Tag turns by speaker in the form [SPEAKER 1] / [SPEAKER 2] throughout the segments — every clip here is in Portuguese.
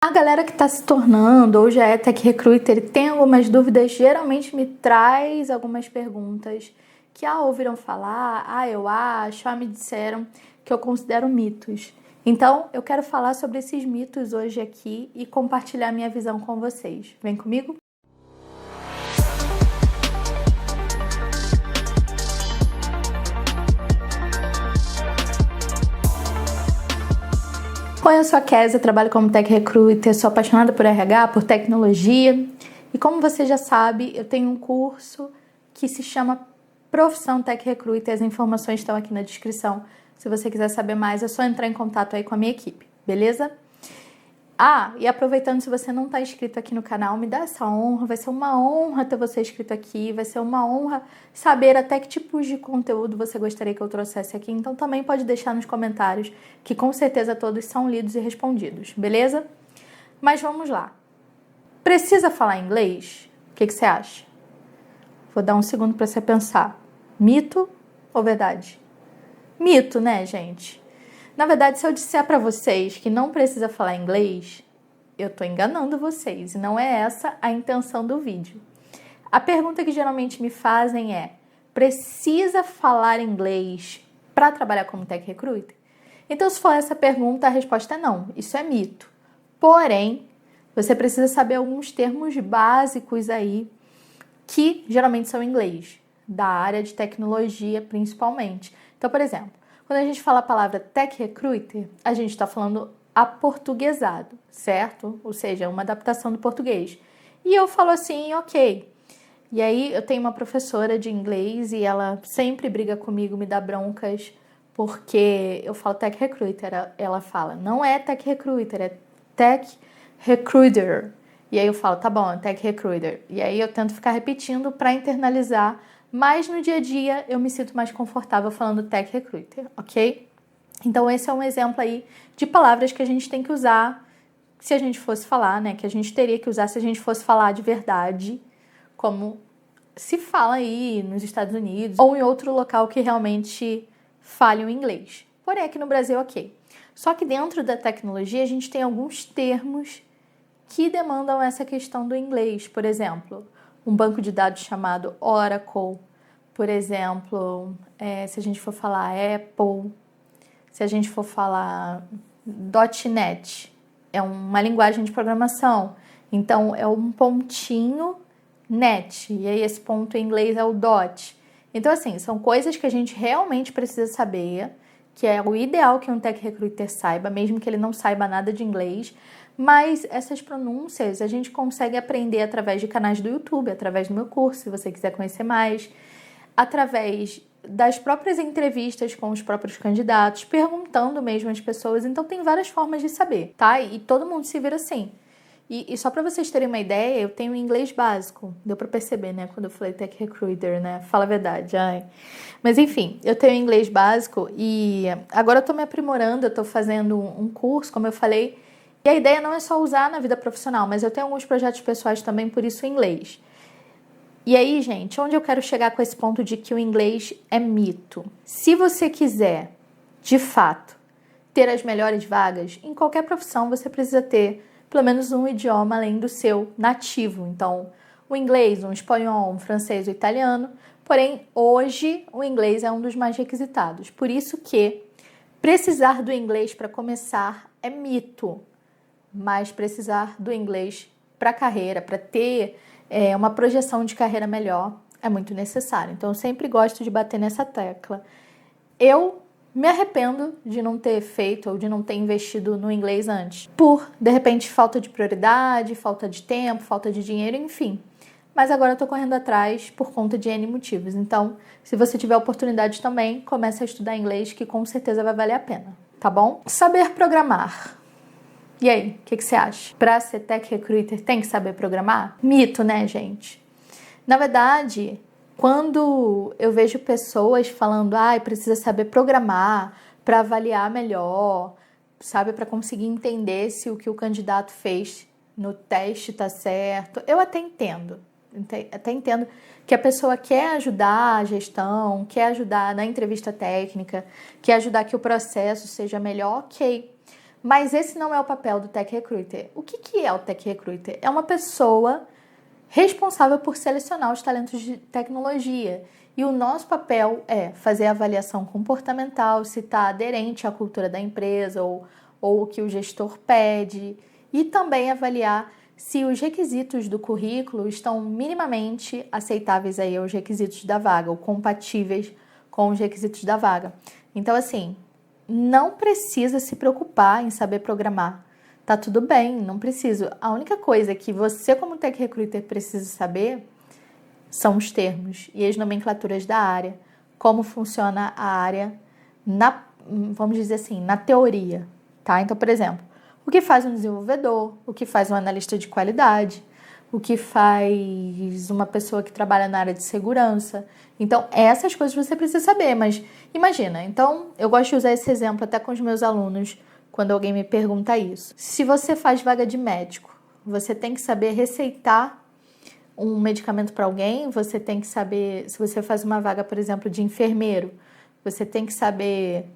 [SPEAKER 1] A galera que está se tornando ou já é Tech Recruiter e tem algumas dúvidas, geralmente me traz algumas perguntas que ouviram falar, eu acho, me disseram, que eu considero mitos. Então, eu quero falar sobre esses mitos hoje aqui e compartilhar minha visão com vocês. Vem comigo? Oi, eu sou a Kézia, trabalho como Tech Recruiter, sou apaixonada por RH, por tecnologia. E como você já sabe, eu tenho um curso que se chama Profissão Tech Recruiter. As informações estão aqui na descrição. Se você quiser saber mais, é só entrar em contato aí com a minha equipe, beleza? E aproveitando, se você não está inscrito aqui no canal, me dá essa honra, vai ser uma honra ter você inscrito aqui, vai ser uma honra saber até que tipos de conteúdo você gostaria que eu trouxesse aqui, então também pode deixar nos comentários, que com certeza todos são lidos e respondidos, beleza? Mas vamos lá. Precisa falar inglês? O que você acha? Vou dar um segundo para você pensar. Mito ou verdade? Mito, né, gente? Na verdade, se eu disser para vocês que não precisa falar inglês, eu tô enganando vocês e não é essa a intenção do vídeo. A pergunta que geralmente me fazem é: precisa falar inglês para trabalhar como Tech Recruiter? Então, se for essa pergunta, a resposta é não, isso é mito. Porém, você precisa saber alguns termos básicos aí que geralmente são em inglês, da área de tecnologia principalmente. Então, por exemplo, quando a gente fala a palavra Tech Recruiter, a gente está falando aportuguesado, certo? Ou seja, uma adaptação do português. E eu falo assim, ok. E aí eu tenho uma professora de inglês e ela sempre briga comigo, me dá broncas, porque eu falo Tech Recruiter. Ela fala, não é Tech Recruiter, é Tech Recruiter. E aí eu falo, tá bom, é Tech Recruiter. E aí eu tento ficar repetindo para internalizar, mas no dia a dia eu me sinto mais confortável falando Tech Recruiter, ok? Então esse é um exemplo aí de palavras que a gente tem que usar se a gente fosse falar, né? Que a gente teria que usar se a gente fosse falar de verdade, como se fala aí nos Estados Unidos ou em outro local que realmente fale o inglês. Porém, aqui no Brasil, ok. Só que dentro da tecnologia a gente tem alguns termos que demandam essa questão do inglês. Por exemplo, um banco de dados chamado Oracle, por exemplo, se a gente for falar Apple, se a gente for falar .NET, é uma linguagem de programação, então é um pontinho net, e aí esse ponto em inglês é o dot. Então assim, são coisas que a gente realmente precisa saber, que é o ideal que um Tech Recruiter saiba, mesmo que ele não saiba nada de inglês, mas essas pronúncias a gente consegue aprender através de canais do YouTube, através do meu curso, se você quiser conhecer mais, através das próprias entrevistas com os próprios candidatos, perguntando mesmo às pessoas. Então tem várias formas de saber, tá? E todo mundo se vira assim. E só para vocês terem uma ideia, eu tenho inglês básico. Deu para perceber, né? Quando eu falei Tech Recruiter, né? Fala a verdade. Mas enfim, eu tenho inglês básico e agora eu tô me aprimorando, eu tô fazendo um curso, como eu falei. E a ideia não é só usar na vida profissional, mas eu tenho alguns projetos pessoais também, por isso o inglês. E aí, gente, onde eu quero chegar com esse ponto de que o inglês é mito? Se você quiser, de fato, ter as melhores vagas, em qualquer profissão você precisa ter pelo menos um idioma além do seu nativo. Então, o inglês, um espanhol, um francês, o italiano. Porém, hoje, o inglês é um dos mais requisitados. Por isso que precisar do inglês para começar é mito. Mas precisar do inglês para a carreira, para ter uma projeção de carreira melhor, é muito necessário. Então, eu sempre gosto de bater nessa tecla. Eu me arrependo de não ter feito ou de não ter investido no inglês antes. Por, de repente, falta de prioridade, falta de tempo, falta de dinheiro, enfim. Mas agora eu tô correndo atrás por conta de N motivos. Então, se você tiver oportunidade também, comece a estudar inglês, que com certeza vai valer a pena, tá bom? Saber programar. E aí, o que você acha? Para ser Tech Recruiter tem que saber programar? Mito, né, gente? Na verdade, quando eu vejo pessoas falando, precisa saber programar para avaliar melhor, sabe, para conseguir entender se o que o candidato fez no teste tá certo, eu até entendo que a pessoa quer ajudar a gestão, quer ajudar na entrevista técnica, quer ajudar que o processo seja melhor, ok. Mas esse não é o papel do Tech Recruiter. O que é o Tech Recruiter? É uma pessoa responsável por selecionar os talentos de tecnologia. E o nosso papel é fazer a avaliação comportamental, se está aderente à cultura da empresa ou o que o gestor pede, e também avaliar se os requisitos do currículo estão minimamente aceitáveis aí aos requisitos da vaga, ou compatíveis com os requisitos da vaga. Então, assim, não precisa se preocupar em saber programar. Tá tudo bem, não preciso. A única coisa que você, como Tech Recruiter, precisa saber são os termos e as nomenclaturas da área, como funciona a área vamos dizer assim, na teoria, tá? Então, por exemplo, o que faz um desenvolvedor, o que faz um analista de qualidade, o que faz uma pessoa que trabalha na área de segurança. Então, essas coisas você precisa saber, mas imagina. Então, eu gosto de usar esse exemplo até com os meus alunos, quando alguém me pergunta isso. Se você faz vaga de médico, você tem que saber receitar um medicamento para alguém, você tem que saber, se você faz uma vaga, por exemplo, de enfermeiro, você tem que saber,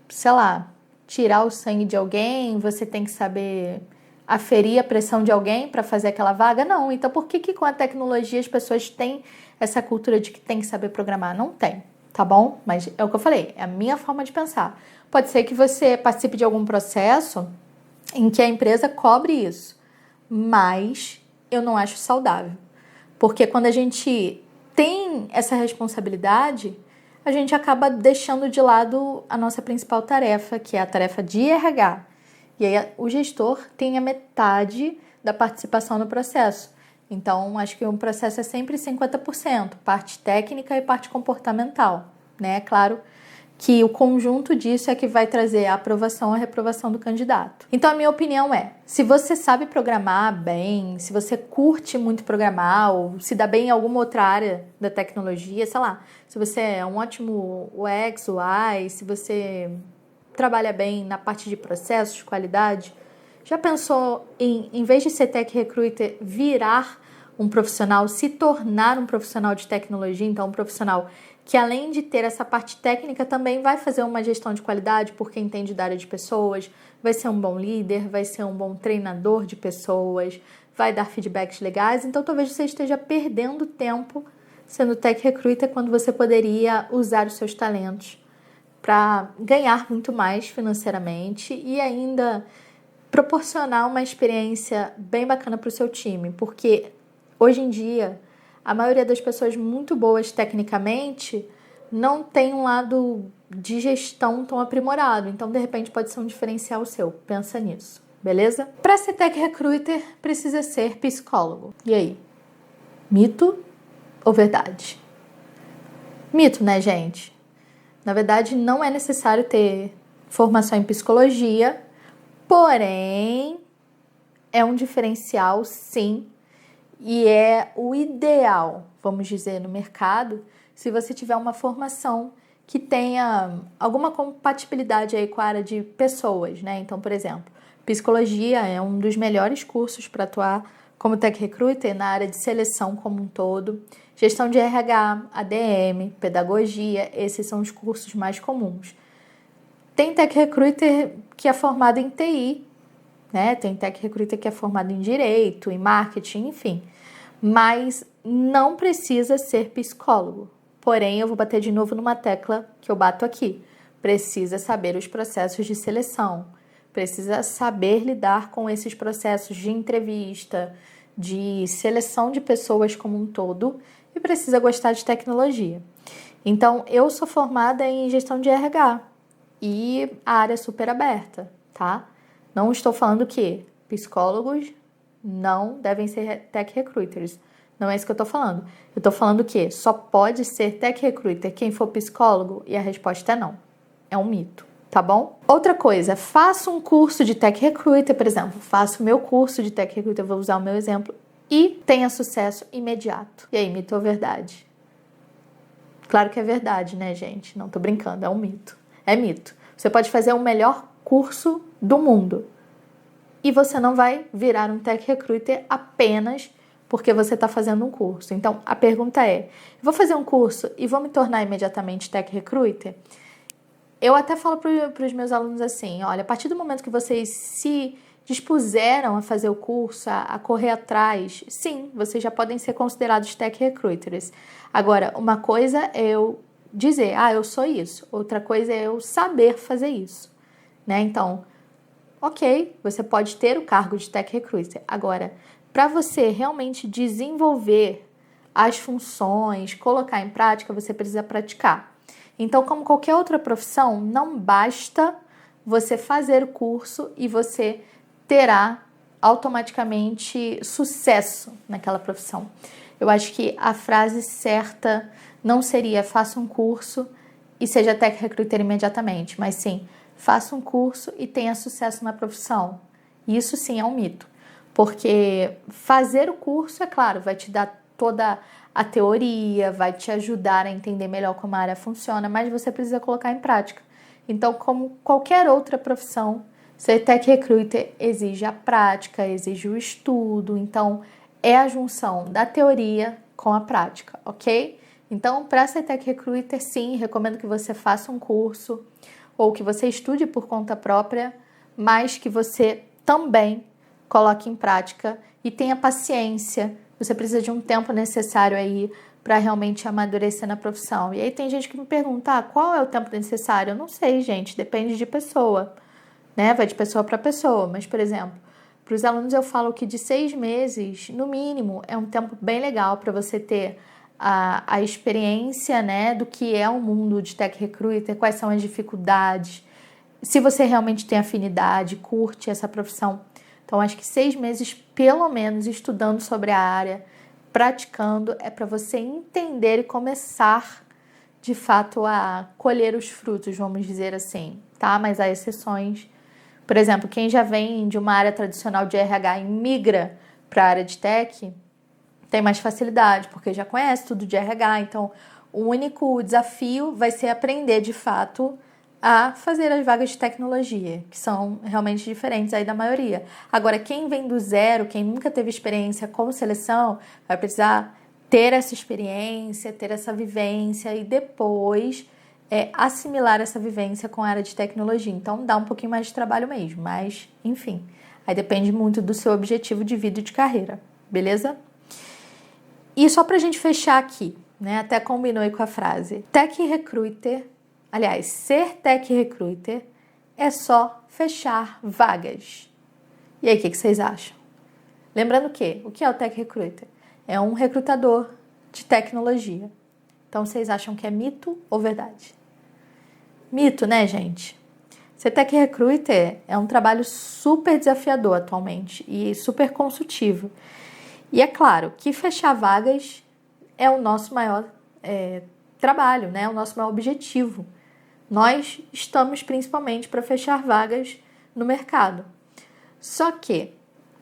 [SPEAKER 1] sei lá, tirar o sangue de alguém, você tem que saber aferir a pressão de alguém para fazer aquela vaga? Não. Então, por que com a tecnologia as pessoas têm essa cultura de que tem que saber programar? Não tem, tá bom? Mas é o que eu falei, é a minha forma de pensar. Pode ser que você participe de algum processo em que a empresa cobre isso, mas eu não acho saudável. Porque quando a gente tem essa responsabilidade, a gente acaba deixando de lado a nossa principal tarefa, que é a tarefa de RH. E aí o gestor tem a metade da participação no processo. Então, acho que um processo é sempre 50%, parte técnica e parte comportamental, né? Claro que o conjunto disso é que vai trazer a aprovação ou a reprovação do candidato. Então, a minha opinião é, se você sabe programar bem, se você curte muito programar ou se dá bem em alguma outra área da tecnologia, sei lá, se você é um ótimo UX, UI, se você trabalha bem na parte de processos, qualidade, já pensou em vez de ser Tech Recruiter, virar um profissional, se tornar um profissional de tecnologia, então um profissional que além de ter essa parte técnica também vai fazer uma gestão de qualidade porque entende da área de pessoas, vai ser um bom líder, vai ser um bom treinador de pessoas, vai dar feedbacks legais, então talvez você esteja perdendo tempo sendo Tech Recruiter quando você poderia usar os seus talentos para ganhar muito mais financeiramente e ainda proporcionar uma experiência bem bacana para o seu time, porque hoje em dia a maioria das pessoas muito boas tecnicamente não tem um lado de gestão tão aprimorado, então de repente pode ser um diferencial seu, pensa nisso, beleza? Para ser Tech Recruiter precisa ser psicólogo. E aí? Mito ou verdade? Mito, né, gente? Na verdade, não é necessário ter formação em psicologia, porém, é um diferencial, sim, e é o ideal, vamos dizer, no mercado, se você tiver uma formação que tenha alguma compatibilidade aí com a área de pessoas, né? Então, por exemplo, psicologia é um dos melhores cursos para atuar como Tech Recruiter na área de seleção como um todo. Gestão de RH, ADM, pedagogia, esses são os cursos mais comuns. Tem Tech Recruiter que é formado em TI, né? Tem Tech Recruiter que é formado em Direito, em Marketing, enfim. Mas não precisa ser psicólogo. Porém, eu vou bater de novo numa tecla que eu bato aqui. Precisa saber os processos de seleção. Precisa saber lidar com esses processos de entrevista, de seleção de pessoas como um todo e precisa gostar de tecnologia. Então, eu sou formada em gestão de RH e a área é super aberta, tá? Não estou falando que psicólogos não devem ser Tech Recruiters. Não é isso que eu estou falando. Eu estou falando que só pode ser Tech Recruiter quem for psicólogo e a resposta é não. É um mito, tá bom? Outra coisa, faça um curso de Tech Recruiter, por exemplo. Faça o meu curso de Tech Recruiter, vou usar o meu exemplo, e tenha sucesso imediato. E aí, mito ou verdade? Claro que é verdade, né, gente? Não tô brincando, é um mito. É mito. Você pode fazer o melhor curso do mundo e você não vai virar um Tech Recruiter apenas porque você está fazendo um curso. Então, a pergunta é, eu vou fazer um curso e vou me tornar imediatamente Tech Recruiter? Eu até falo para os meus alunos assim, olha, a partir do momento que vocês se dispuseram a fazer o curso, a correr atrás, sim, vocês já podem ser considerados tech recruiters. Agora, uma coisa é eu dizer, eu sou isso. Outra coisa é eu saber fazer isso, né? Então, ok, você pode ter o cargo de tech recruiter. Agora, para você realmente desenvolver as funções, colocar em prática, você precisa praticar. Então, como qualquer outra profissão, não basta você fazer o curso e você terá automaticamente sucesso naquela profissão. Eu acho que a frase certa não seria faça um curso e seja tech recruiter imediatamente, mas sim, faça um curso e tenha sucesso na profissão. Isso sim é um mito, porque fazer o curso, é claro, vai te dar toda a teoria, vai te ajudar a entender melhor como a área funciona, mas você precisa colocar em prática. Então, como qualquer outra profissão, ser tech recruiter exige a prática, exige o estudo, então é a junção da teoria com a prática, ok? Então, para ser tech recruiter, sim, recomendo que você faça um curso ou que você estude por conta própria, mas que você também coloque em prática e tenha paciência. Você precisa de um tempo necessário aí para realmente amadurecer na profissão. E aí tem gente que me pergunta, qual é o tempo necessário? Eu não sei, gente, depende de pessoa, né? Vai de pessoa para pessoa. Mas, por exemplo, para os alunos eu falo que de 6 meses, no mínimo, é um tempo bem legal para você ter a experiência, né, do que é o mundo de tech recruiter, quais são as dificuldades, se você realmente tem afinidade, curte essa profissão. Então, acho que 6 meses, pelo menos, estudando sobre a área, praticando, é para você entender e começar, de fato, a colher os frutos, vamos dizer assim, tá? Mas há exceções. Por exemplo, quem já vem de uma área tradicional de RH e migra para a área de tech, tem mais facilidade, porque já conhece tudo de RH. Então, o único desafio vai ser aprender, de fato, a fazer as vagas de tecnologia, que são realmente diferentes aí da maioria. Agora, quem vem do zero, quem nunca teve experiência com seleção, vai precisar ter essa experiência, ter essa vivência e depois assimilar essa vivência com a área de tecnologia. Então, dá um pouquinho mais de trabalho mesmo, mas, enfim, aí depende muito do seu objetivo de vida e de carreira, beleza? E só pra gente fechar aqui, né? Até combinou aí com a frase. Tech recruiter, aliás, ser tech recruiter é só fechar vagas. E aí, o que vocês acham? Lembrando que, o que é o tech recruiter? É um recrutador de tecnologia. Então, vocês acham que é mito ou verdade? Mito, né, gente? Ser tech recruiter é um trabalho super desafiador atualmente e super consultivo. E é claro que fechar vagas é o nosso maior trabalho, né? O nosso maior objetivo. Nós estamos principalmente para fechar vagas no mercado. Só que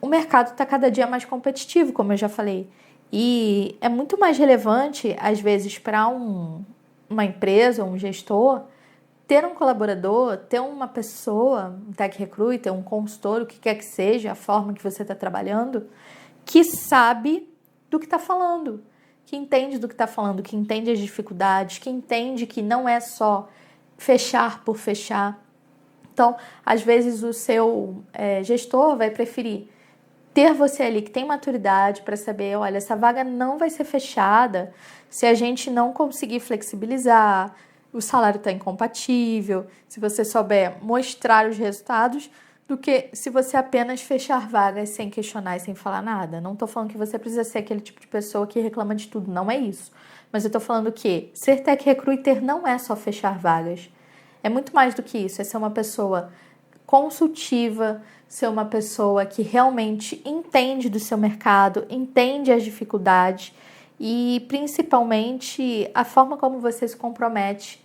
[SPEAKER 1] o mercado está cada dia mais competitivo, como eu já falei. E é muito mais relevante, às vezes, para uma empresa, um gestor, ter um colaborador, ter uma pessoa, um tech recruiter, um consultor, o que quer que seja, a forma que você está trabalhando, que sabe do que está falando, que entende do que está falando, que entende as dificuldades, que entende que não é só fechar por fechar. Então, às vezes, o seu gestor vai preferir ter você ali que tem maturidade para saber, olha, essa vaga não vai ser fechada se a gente não conseguir flexibilizar, o salário está incompatível, se você souber mostrar os resultados, do que se você apenas fechar vagas sem questionar e sem falar nada. Não estou falando que você precisa ser aquele tipo de pessoa que reclama de tudo, não é isso. Mas eu estou falando que ser tech recruiter não é só fechar vagas. É muito mais do que isso, é ser uma pessoa consultiva, ser uma pessoa que realmente entende do seu mercado, entende as dificuldades e principalmente a forma como você se compromete.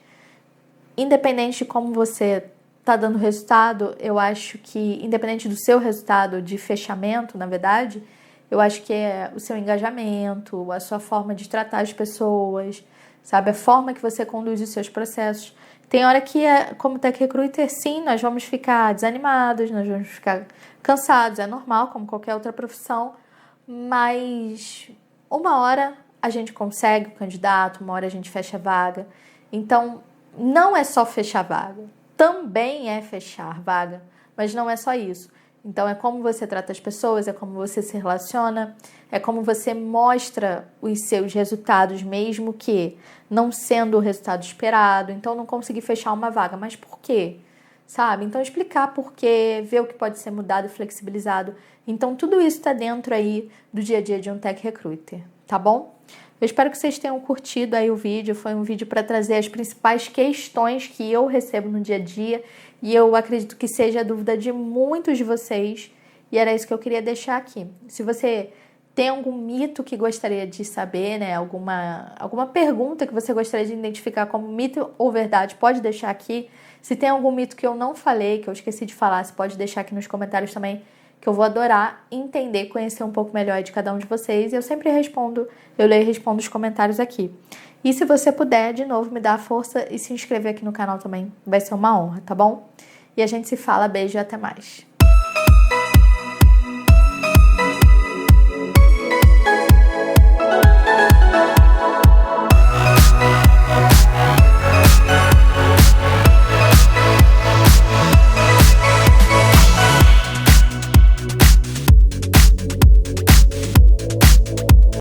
[SPEAKER 1] Independente de como você está dando resultado, eu acho que, independente do seu resultado de fechamento, na verdade, eu acho que é o seu engajamento, a sua forma de tratar as pessoas, sabe? A forma que você conduz os seus processos. Tem hora que, como tech recruiter, sim, nós vamos ficar desanimados, nós vamos ficar cansados, é normal, como qualquer outra profissão, mas uma hora a gente consegue o candidato, uma hora a gente fecha a vaga. Então, não é só fechar vaga, também é fechar vaga, mas não é só isso. Então, é como você trata as pessoas, é como você se relaciona, é como você mostra os seus resultados, mesmo que não sendo o resultado esperado. Então, não consegui fechar uma vaga, mas por quê? Sabe? Então, explicar por quê, ver o que pode ser mudado e flexibilizado. Então, tudo isso está dentro aí do dia a dia de um Tech Recruiter, tá bom? Eu espero que vocês tenham curtido aí o vídeo. Foi um vídeo para trazer as principais questões que eu recebo no dia a dia e eu acredito que seja a dúvida de muitos de vocês e era isso que eu queria deixar aqui. Se você tem algum mito que gostaria de saber, né, alguma pergunta que você gostaria de identificar como mito ou verdade, pode deixar aqui. Se tem algum mito que eu não falei, que eu esqueci de falar, você pode deixar aqui nos comentários também, que eu vou adorar entender, conhecer um pouco melhor de cada um de vocês. Eu sempre respondo, eu leio e respondo os comentários aqui. E se você puder, de novo, me dar a força e se inscrever aqui no canal também, vai ser uma honra, tá bom? E a gente se fala, beijo e até mais.